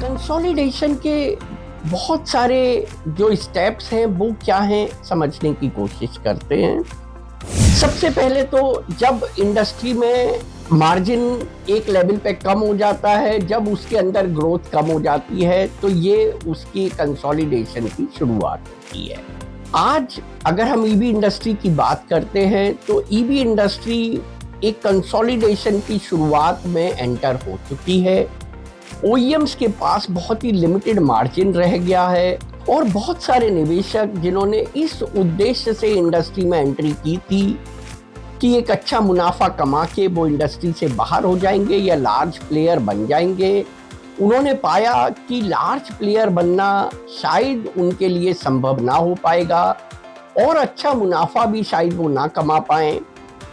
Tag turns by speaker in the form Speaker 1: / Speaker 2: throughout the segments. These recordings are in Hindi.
Speaker 1: कंसोलिडेशन के बहुत सारे जो स्टेप्स हैं वो क्या हैं समझने की कोशिश करते हैं। सबसे पहले तो जब इंडस्ट्री में मार्जिन एक लेवल पे कम हो जाता है, जब उसके अंदर ग्रोथ कम हो जाती है, तो ये उसकी कंसोलिडेशन की शुरुआत होती है। आज अगर हम ईवी इंडस्ट्री की बात करते हैं तो ईवी इंडस्ट्री एक कंसोलिडेशन की शुरुआत में एंटर हो चुकी है। ओईएम्स के पास बहुत ही लिमिटेड मार्जिन रह गया है और बहुत सारे निवेशक जिन्होंने इस उद्देश्य से इंडस्ट्री में एंट्री की थी कि एक अच्छा मुनाफा कमा के वो इंडस्ट्री से बाहर हो जाएंगे या लार्ज प्लेयर बन जाएंगे, उन्होंने पाया कि लार्ज प्लेयर बनना शायद उनके लिए संभव ना हो पाएगा और अच्छा मुनाफा भी शायद वो ना कमा पाएं।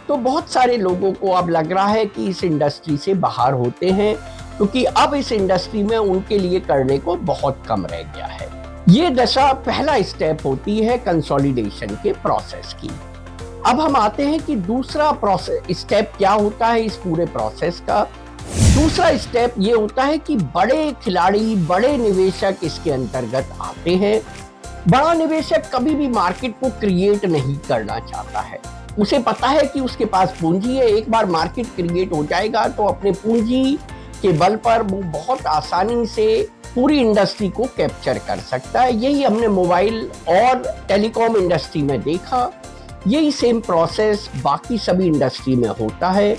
Speaker 1: तो बहुत सारे लोगों को अब लग रहा है कि इस इंडस्ट्री से बाहर होते हैं, क्योंकि अब इस इंडस्ट्री में उनके लिए करने को बहुत कम रह गया है। ये दशा पहला स्टेप होती है कंसोलिडेशन के प्रोसेस की। अब हम आते हैं कि दूसरा प्रोसेस स्टेप क्या होता है इस पूरे प्रोसेस का। दूसरा स्टेप ये होता है कि बड़े खिलाड़ी, बड़े निवेशक इसके अंतर्गत आते हैं। बड़ा निवेशक कभी भी मार्केट को क्रिएट नहीं करना चाहता है। उसे पता है कि उसके पास पूंजी है, एक बार मार्केट क्रिएट हो जाएगा तो अपने पूंजी के बल पर वो बहुत आसानी से पूरी इंडस्ट्री को कैप्चर कर सकता है। यही हमने मोबाइल और टेलीकॉम इंडस्ट्री में देखा। यही सेम प्रोसेस बाकी सभी इंडस्ट्री में होता है।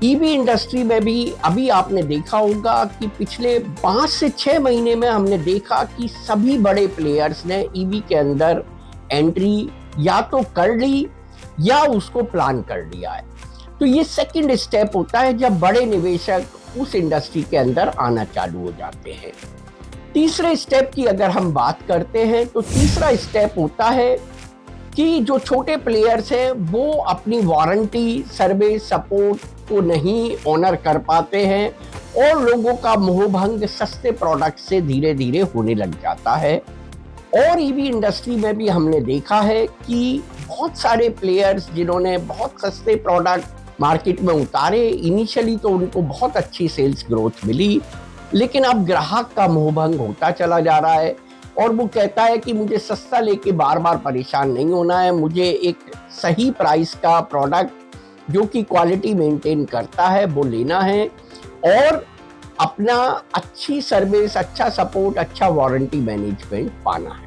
Speaker 1: ईवी इंडस्ट्री में भी अभी आपने देखा होगा कि पिछले 5 से 6 महीने में हमने देखा कि सभी बड़े प्लेयर्स ने ईवी के अंदर एंट्री या तो कर ली या उसको प्लान कर लिया है। तो ये सेकंड स्टेप होता है जब बड़े निवेशक उस इंडस्ट्री के अंदर आना चालू हो जाते हैं। तीसरे स्टेप की अगर हम बात करते हैं तो तीसरा स्टेप होता है कि जो छोटे प्लेयर्स हैं वो अपनी वारंटी, सर्विस, सपोर्ट को नहीं ऑनर कर पाते हैं और लोगों का मोहभंग सस्ते प्रोडक्ट से धीरे धीरे होने लग जाता है। और ईवी इंडस्ट्री में भी हमने देखा है कि बहुत सारे प्लेयर्स जिन्होंने बहुत सस्ते प्रोडक्ट मार्केट में उतारे, इनिशियली तो उनको बहुत अच्छी सेल्स ग्रोथ मिली, लेकिन अब ग्राहक का मोहभंग होता चला जा रहा है और वो कहता है कि मुझे सस्ता लेके बार बार परेशान नहीं होना है, मुझे एक सही प्राइस का प्रोडक्ट जो कि क्वालिटी मेंटेन करता है वो लेना है और अपना अच्छी सर्विस, अच्छा सपोर्ट, अच्छा वारंटी मैनेजमेंट पाना है।